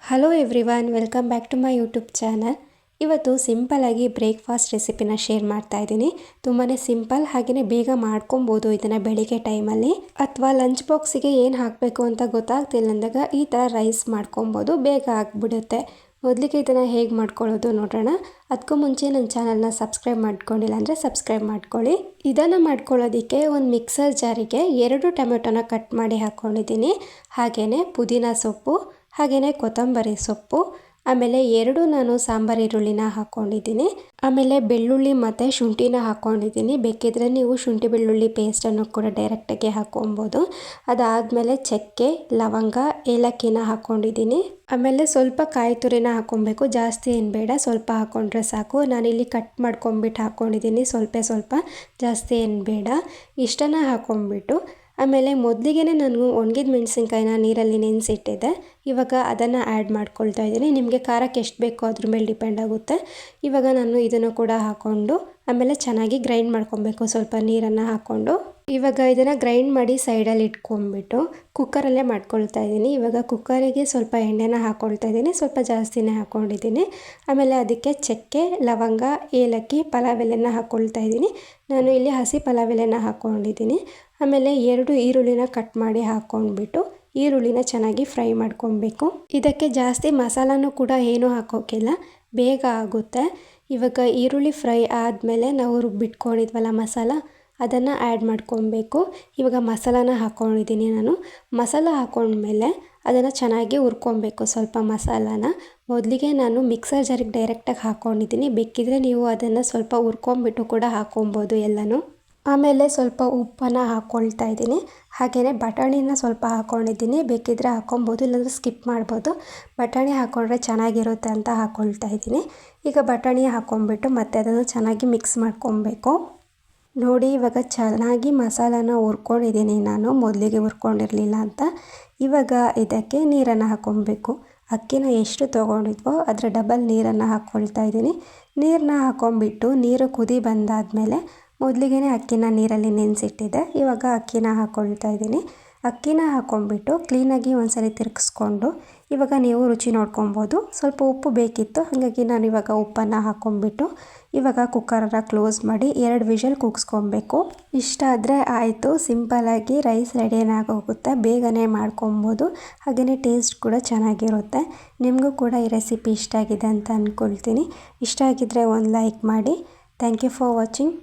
Hello everyone, welcome back to my YouTube channel. ಇವತ್ತು ಸಿಂಪಲ್ಲಾಗಿ breakfast ರೆಸಿಪಿನ ಶೇರ್ ಮಾಡ್ತಾ ಇದ್ದೀನಿ. ತುಂಬಾ ಸಿಂಪಲ್, ಹಾಗೆಯೇ ಬೇಗ ಮಾಡ್ಕೊಬೋದು ಇದನ್ನು ಬೆಳಿಗ್ಗೆ ಟೈಮಲ್ಲಿ. ಅಥವಾ ಲಂಚ್ ಬಾಕ್ಸಿಗೆ ಏನು ಹಾಕಬೇಕು ಅಂತ ಗೊತ್ತಾಗ್ತಿಲ್ಲ ಅಂದಾಗ ಈ ಥರ ರೈಸ್ ಮಾಡ್ಕೊಬೋದು, ಬೇಗ ಆಗಿಬಿಡುತ್ತೆ. ಮೊದಲಿಗೆ ಇದನ್ನು ಹೇಗೆ ಮಾಡ್ಕೊಳ್ಳೋದು ನೋಡೋಣ. ಅದಕ್ಕೂ ಮುಂಚೆ ನನ್ನ ಚಾನಲ್ನ ಸಬ್ಸ್ಕ್ರೈಬ್ ಮಾಡ್ಕೊಂಡಿಲ್ಲ ಅಂದರೆ ಸಬ್ಸ್ಕ್ರೈಬ್ ಮಾಡ್ಕೊಳ್ಳಿ. ಇದನ್ನು ಮಾಡ್ಕೊಳ್ಳೋದಕ್ಕೆ ಒಂದು ಮಿಕ್ಸರ್ ಜಾರಿಗೆ 2 ಟೊಮೆಟೊನ ಕಟ್ ಮಾಡಿ ಹಾಕ್ಕೊಂಡಿದ್ದೀನಿ. ಹಾಗೆಯೇ ಪುದೀನ ಸೊಪ್ಪು, ಹಾಗೆಯೇ ಕೊತ್ತಂಬರಿ ಸೊಪ್ಪು, ಆಮೇಲೆ 2 ನಾನು ಸಾಂಬಾರು ಈರುಳ್ಳಿನ ಹಾಕ್ಕೊಂಡಿದ್ದೀನಿ. ಆಮೇಲೆ ಬೆಳ್ಳುಳ್ಳಿ ಮತ್ತು ಶುಂಠಿನ ಹಾಕ್ಕೊಂಡಿದ್ದೀನಿ. ಬೇಕಿದ್ರೆ ನೀವು ಶುಂಠಿ ಬೆಳ್ಳುಳ್ಳಿ ಪೇಸ್ಟನ್ನು ಕೂಡ ಡೈರೆಕ್ಟಾಗಿ ಹಾಕ್ಕೊಬೋದು. ಅದಾದಮೇಲೆ ಚಕ್ಕೆ, ಲವಂಗ, ಏಲಕ್ಕಿನ ಹಾಕ್ಕೊಂಡಿದ್ದೀನಿ. ಆಮೇಲೆ ಸ್ವಲ್ಪ ಕಾಯಿ ತುರಿನ ಹಾಕ್ಕೊಬೇಕು, ಜಾಸ್ತಿ ಏನು ಬೇಡ, ಸ್ವಲ್ಪ ಹಾಕ್ಕೊಂಡ್ರೆ ಸಾಕು. ನಾನಿಲ್ಲಿ ಕಟ್ ಮಾಡ್ಕೊಂಬಿಟ್ಟು ಹಾಕ್ಕೊಂಡಿದ್ದೀನಿ, ಸ್ವಲ್ಪ ಜಾಸ್ತಿ ಏನು ಬೇಡ. ಇಷ್ಟನ್ನು ಹಾಕ್ಕೊಂಬಿಟ್ಟು ಆಮೇಲೆ ಮೊದಲಿಗೆ ನಾನು ಒಣಗಿದ ಮೆಣಸಿನ್ಕಾಯಿನ ನೀರಲ್ಲಿ ನೆನೆಸಿಟ್ಟಿದ್ದೆ. ಇವಾಗ ಅದನ್ನು ಆ್ಯಡ್ ಮಾಡ್ಕೊಳ್ತಾ ಇದ್ದೀನಿ. ನಿಮಗೆ ಖಾರಕ್ಕೆ ಎಷ್ಟು ಬೇಕೋ ಅದ್ರ ಮೇಲೆ ಡಿಪೆಂಡ್ ಆಗುತ್ತೆ. ಇವಾಗ ನಾನು ಇದನ್ನು ಕೂಡ ಹಾಕ್ಕೊಂಡು ಆಮೇಲೆ ಚೆನ್ನಾಗಿ ಗ್ರೈಂಡ್ ಮಾಡ್ಕೊಬೇಕು, ಸ್ವಲ್ಪ ನೀರನ್ನು ಹಾಕ್ಕೊಂಡು. ಇವಾಗ ಇದನ್ನು ಗ್ರೈಂಡ್ ಮಾಡಿ ಸೈಡಲ್ಲಿ ಇಟ್ಕೊಂಡ್ಬಿಟ್ಟು ಕುಕ್ಕರಲ್ಲೇ ಮಾಡ್ಕೊಳ್ತಾ ಇದ್ದೀನಿ. ಇವಾಗ ಕುಕ್ಕರಿಗೆ ಸ್ವಲ್ಪ ಎಣ್ಣೆನ ಹಾಕ್ಕೊಳ್ತಾ ಇದ್ದೀನಿ, ಸ್ವಲ್ಪ ಜಾಸ್ತಿನೇ ಹಾಕ್ಕೊಂಡಿದ್ದೀನಿ. ಆಮೇಲೆ ಅದಕ್ಕೆ ಚಕ್ಕೆ, ಲವಂಗ, ಏಲಕ್ಕಿ, ಪಲಾವ್ ಎಲೆನ ಹಾಕ್ಕೊಳ್ತಾ ಇದ್ದೀನಿ. ನಾನು ಇಲ್ಲಿ ಹಸಿ ಪಲಾವ್ ಎಲೆನ ಹಾಕ್ಕೊಂಡಿದ್ದೀನಿ. ಆಮೇಲೆ 2 ಈರುಳ್ಳಿನ ಕಟ್ ಮಾಡಿ ಹಾಕ್ಕೊಂಡ್ಬಿಟ್ಟು ಈರುಳ್ಳಿನ ಚೆನ್ನಾಗಿ ಫ್ರೈ ಮಾಡ್ಕೊಬೇಕು. ಇದಕ್ಕೆ ಜಾಸ್ತಿ ಮಸಾಲನೂ ಕೂಡ ಏನೂ ಹಾಕೋಕ್ಕಿಲ್ಲ, ಬೇಗ ಆಗುತ್ತೆ. ಇವಾಗ ಈರುಳ್ಳಿ ಫ್ರೈ ಆದಮೇಲೆ ನಾವು ರುಬ್ಬಿಟ್ಕೊಂಡಿದ್ವಲ್ಲ ಮಸಾಲ, ಅದನ್ನು ಆ್ಯಡ್ ಮಾಡ್ಕೊಬೇಕು. ಇವಾಗ ಮಸಾಲಾನ ಹಾಕ್ಕೊಂಡಿದ್ದೀನಿ ನಾನು. ಮಸಾಲ ಹಾಕ್ಕೊಂಡ್ಮೇಲೆ ಅದನ್ನು ಚೆನ್ನಾಗಿ ಹುರ್ಕೊಬೇಕು ಸ್ವಲ್ಪ ಮಸಾಲಾನ. ಮೊದಲಿಗೆ ನಾನು ಮಿಕ್ಸರ್ ಜಾರಿಗೆ ಡೈರೆಕ್ಟಾಗಿ ಹಾಕ್ಕೊಂಡಿದ್ದೀನಿ. ಬೇಕಿದ್ರೆ ನೀವು ಅದನ್ನು ಸ್ವಲ್ಪ ಹುರ್ಕೊಂಬಿಟ್ಟು ಕೂಡ ಹಾಕ್ಕೊಬೋದು ಎಲ್ಲನೂ. ಆಮೇಲೆ ಸ್ವಲ್ಪ ಉಪ್ಪನ್ನು ಹಾಕ್ಕೊಳ್ತಾ ಇದ್ದೀನಿ. ಹಾಗೆಯೇ ಬಟಾಣಿನ ಸ್ವಲ್ಪ ಹಾಕ್ಕೊಂಡಿದ್ದೀನಿ, ಬೇಕಿದ್ರೆ ಹಾಕ್ಕೊಬೋದು, ಇಲ್ಲಾಂದರೆ ಸ್ಕಿಪ್ ಮಾಡ್ಬೋದು. ಬಟಾಣಿ ಹಾಕ್ಕೊಂಡ್ರೆ ಚೆನ್ನಾಗಿರುತ್ತೆ ಅಂತ ಹಾಕ್ಕೊಳ್ತಾ ಇದ್ದೀನಿ. ಈಗ ಬಟಾಣಿ ಹಾಕ್ಕೊಂಬಿಟ್ಟು ಮತ್ತೆ ಅದನ್ನು ಚೆನ್ನಾಗಿ ಮಿಕ್ಸ್ ಮಾಡ್ಕೊಬೇಕು. ನೋಡಿ, ಇವಾಗ ಚೆನ್ನಾಗಿ ಮಸಾಲಾನ ಹುರ್ಕೊಂಡಿದ್ದೀನಿ ನಾನು, ಮೊದಲಿಗೆ ಹುರ್ಕೊಂಡಿರಲಿಲ್ಲ ಅಂತ. ಇವಾಗ ಇದಕ್ಕೆ ನೀರನ್ನು ಹಾಕ್ಕೊಬೇಕು. ಅಕ್ಕಿನ ಎಷ್ಟು ತೊಗೊಂಡಿದ್ವೋ ಅದರ ಡಬಲ್ ನೀರನ್ನು ಹಾಕ್ಕೊಳ್ತಾ ಇದ್ದೀನಿ. ನೀರನ್ನ ಹಾಕ್ಕೊಂಬಿಟ್ಟು ನೀರು ಕುದಿ ಬಂದಾದಮೇಲೆ ಮೊದಲಿಗೆ ಅಕ್ಕಿನ ನೀರಲ್ಲಿ ನೆನೆಸಿಟ್ಟಿದ್ದೆ. ಇವಾಗ ಅಕ್ಕಿನ ಹಾಕ್ಕೊಳ್ತಾ ಇದ್ದೀನಿ. ಅಕ್ಕಿನ ಹಾಕ್ಕೊಂಬಿಟ್ಟು ಕ್ಲೀನಾಗಿ ಒಂದ್ಸರಿ ತಿರುಗಿಸ್ಕೊಂಡು ಇವಾಗ ನೀವು ರುಚಿ ನೋಡ್ಕೊಬೋದು. ಸ್ವಲ್ಪ ಉಪ್ಪು ಬೇಕಿತ್ತು, ಹಾಗಾಗಿ ನಾನು ಇವಾಗ ಉಪ್ಪನ್ನು ಹಾಕ್ಕೊಂಬಿಟ್ಟು ಇವಾಗ ಕುಕ್ಕರನ್ನು ಕ್ಲೋಸ್ ಮಾಡಿ 2 ವಿಷಲ್ ಕೂಗಿಸ್ಕೊಬೇಕು. ಇಷ್ಟ ಆದರೆ ಆಯಿತು, ಸಿಂಪಲ್ಲಾಗಿ ರೈಸ್ ರೆಡಿಯಾಗೋಗುತ್ತೆ, ಬೇಗನೆ ಮಾಡ್ಕೊಬೋದು. ಹಾಗೆಯೇ ಟೇಸ್ಟ್ ಕೂಡ ಚೆನ್ನಾಗಿರುತ್ತೆ. ನಿಮಗೂ ಕೂಡ ಈ ರೆಸಿಪಿ ಇಷ್ಟ ಆಗಿದೆ ಅಂತ ಅಂದ್ಕೊಳ್ತೀನಿ. ಇಷ್ಟ ಆಗಿದ್ದರೆ ಒಂದು ಲೈಕ್ ಮಾಡಿ. Thank you for watching.